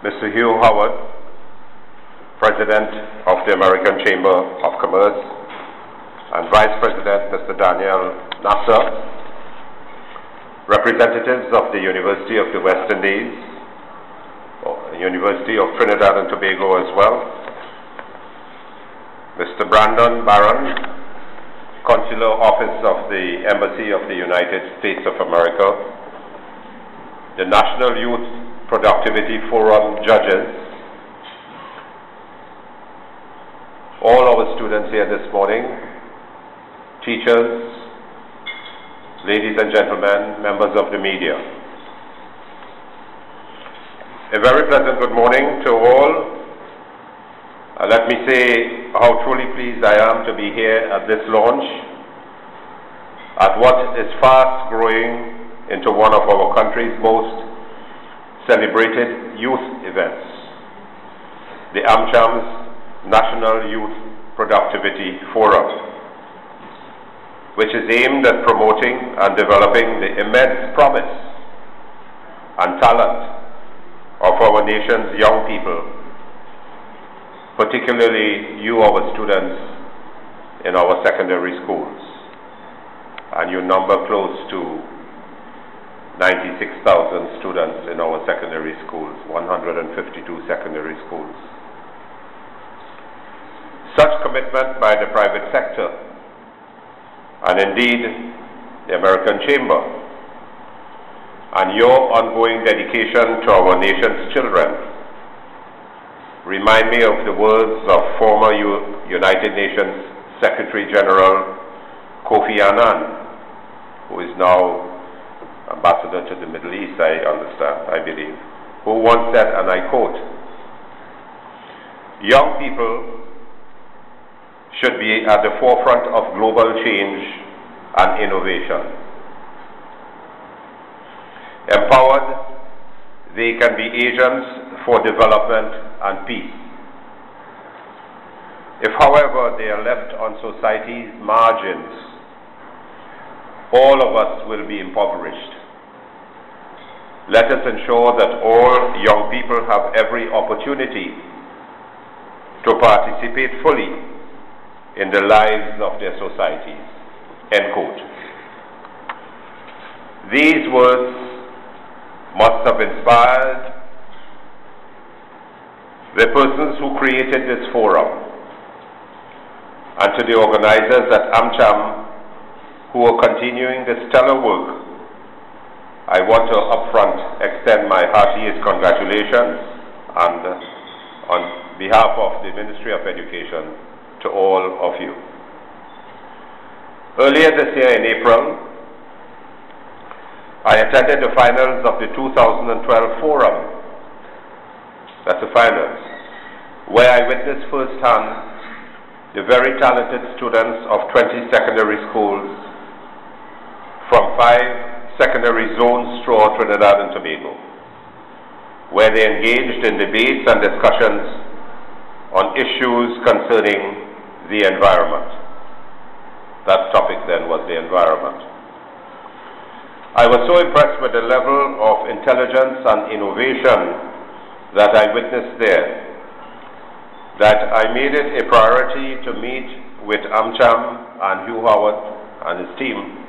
Mr. Hugh Howard, President of the American Chamber of Commerce, and Vice President Mr. Daniel Nasser, representatives of the University of the West Indies, University of Trinidad and Tobago as well, Mr. Brandon Barron, Consular Office of the Embassy of the United States of America, the National Youth Productivity Forum judges, all our students here this morning, teachers, ladies and gentlemen, members of the media. A very pleasant good morning to all. Let me say how truly pleased I am to be here at this launch at what is fast growing into one of our country's most celebrated youth events, the AMCHAM's National Youth Productivity Forum, which is aimed at promoting and developing the immense promise and talent of our nation's young people, particularly you, our students in our secondary schools. And you number close to 96,000 students in our secondary schools, 152 secondary schools. Such commitment by the private sector, and indeed the American Chamber, and your ongoing dedication to our nation's children remind me of the words of former United Nations Secretary General Kofi Annan, who is now Ambassador to the Middle East, I understand, I believe, who once said, and I quote, "Young people should be at the forefront of global change and innovation. Empowered, they can be agents for development and peace. If, however, they are left on society's margins, all of us will be impoverished. Let us ensure that all young people have every opportunity to participate fully in the lives of their societies." End quote. These words must have inspired the persons who created this forum, and to the organizers at AMCHAM who are continuing the stellar work, I want to upfront extend my heartiest congratulations and on behalf of the Ministry of Education to all of you. Earlier this year in April, I attended the finals of the 2012 forum. That's the finals, where I witnessed firsthand the very talented students of 20 secondary schools from 5 secondary zones throughout Trinidad and Tobago, where they engaged in debates and discussions on issues concerning the environment. That topic then was the environment. I was so impressed with the level of intelligence and innovation that I witnessed there that I made it a priority to meet with AMCHAM and Hugh Howard and his team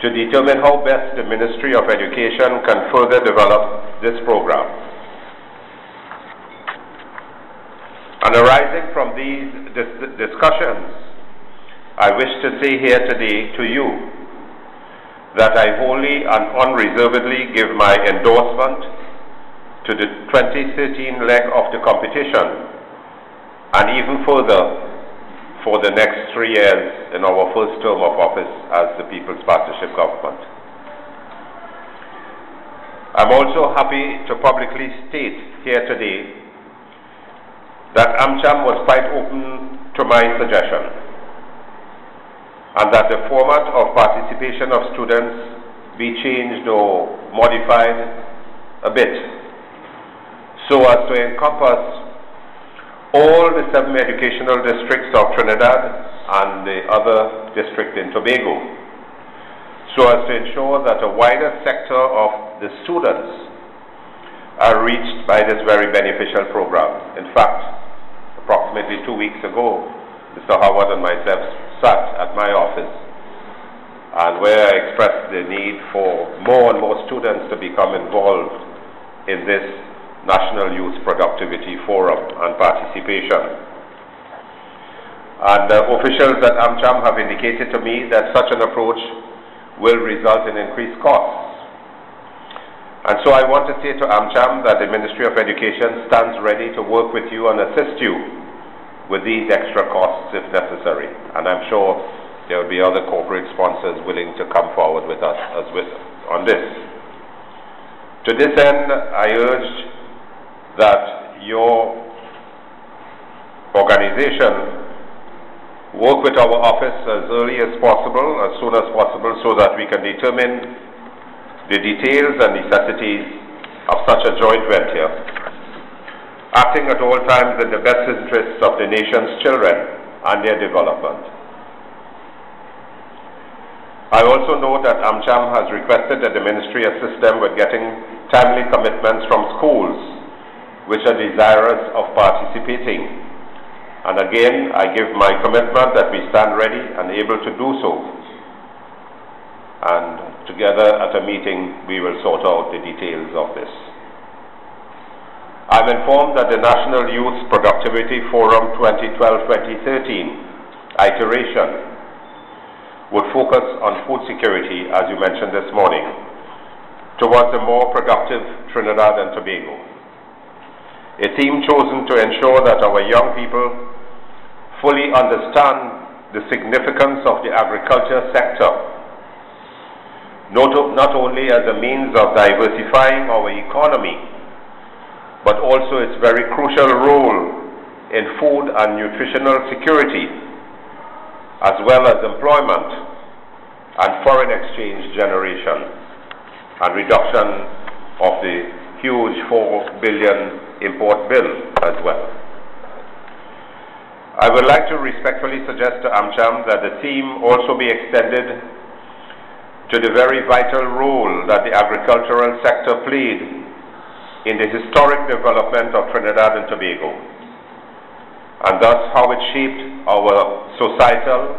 to determine how best the Ministry of Education can further develop this program. And arising from these discussions, I wish to say here today to you that I wholly and unreservedly give my endorsement to the 2013 leg of the competition, and even further for the next 3 years in our first term of office as the People's Partnership Government. I'm also happy to publicly state here today that AMCHAM was quite open to my suggestion, and that the format of participation of students be changed or modified a bit so as to encompass all the 7 educational districts of Trinidad and the other district in Tobago, so as to ensure that a wider sector of the students are reached by this very beneficial program. In fact, approximately 2 weeks ago, Mr. Howard and myself sat at my office, and where I expressed the need for more and more students to become involved in this National Youth Productivity Forum and participation. And officials at AMCHAM have indicated to me that such an approach will result in increased costs. And so I want to say to AMCHAM that the Ministry of Education stands ready to work with you and assist you with these extra costs if necessary. And I'm sure there will be other corporate sponsors willing to come forward with us on this. To this end, I urge that your organization work with our office as early as possible, as soon as possible, so that we can determine the details and necessities of such a joint venture, acting at all times in the best interests of the nation's children and their development. I also know that AMCHAM has requested that the Ministry assist them with getting timely commitments from schools which are desirous of participating. And again, I give my commitment that we stand ready and able to do so. And together at a meeting, we will sort out the details of this. I'm informed that the National Youth Productivity Forum 2012-2013 iteration would focus on food security, as you mentioned this morning, towards a more productive Trinidad and Tobago. A theme chosen to ensure that our young people fully understand the significance of the agriculture sector, not only as a means of diversifying our economy, but also its very crucial role in food and nutritional security, as well as employment and foreign exchange generation, and reduction of the huge $4 billion import bill as well. I would like to respectfully suggest to AMCHAM that the theme also be extended to the very vital role that the agricultural sector played in the historic development of Trinidad and Tobago, and thus how it shaped our societal,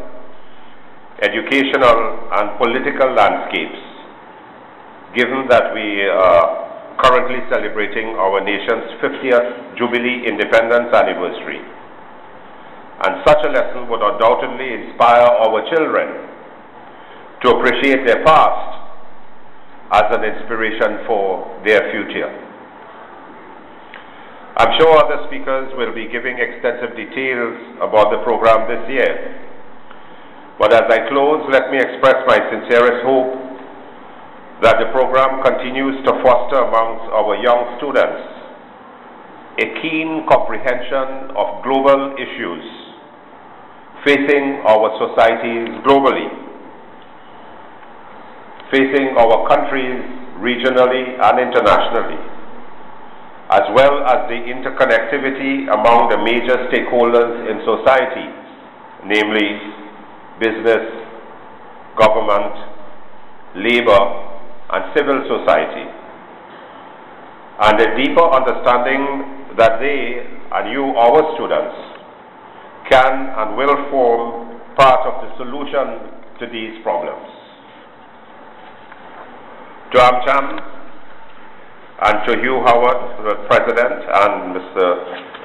educational, and political landscapes, given that we are currently celebrating our nation's 50th Jubilee Independence Anniversary. And such a lesson would undoubtedly inspire our children to appreciate their past as an inspiration for their future. I'm sure other speakers will be giving extensive details about the program this year. But as I close, let me express my sincerest hope that the program continues to foster amongst our young students a keen comprehension of global issues facing our societies globally, facing our countries regionally and internationally, as well as the interconnectivity among the major stakeholders in society, namely business, government, labor, and civil society, and a deeper understanding that they and you, our students, can and will form part of the solution to these problems. To AMCHAM and to you, Howard, the President, and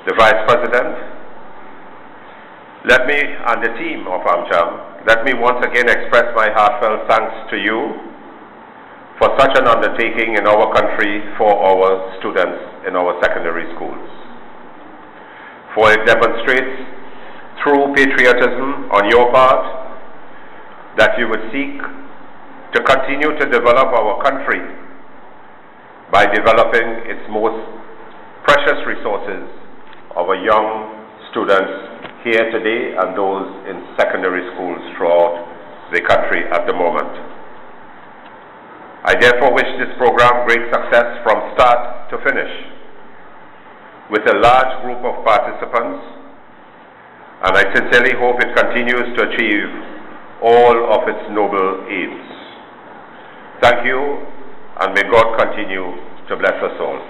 the Vice President, let me, and the team of AMCHAM, let me once again express my heartfelt thanks to you for such an undertaking in our country for our students in our secondary schools. For it demonstrates true patriotism on your part that you would seek to continue to develop our country by developing its most precious resources, our young students here today and those in secondary schools throughout the country at the moment. I therefore wish this program great success from start to finish, with a large group of participants, and I sincerely hope it continues to achieve all of its noble aims. Thank you, and may God continue to bless us all.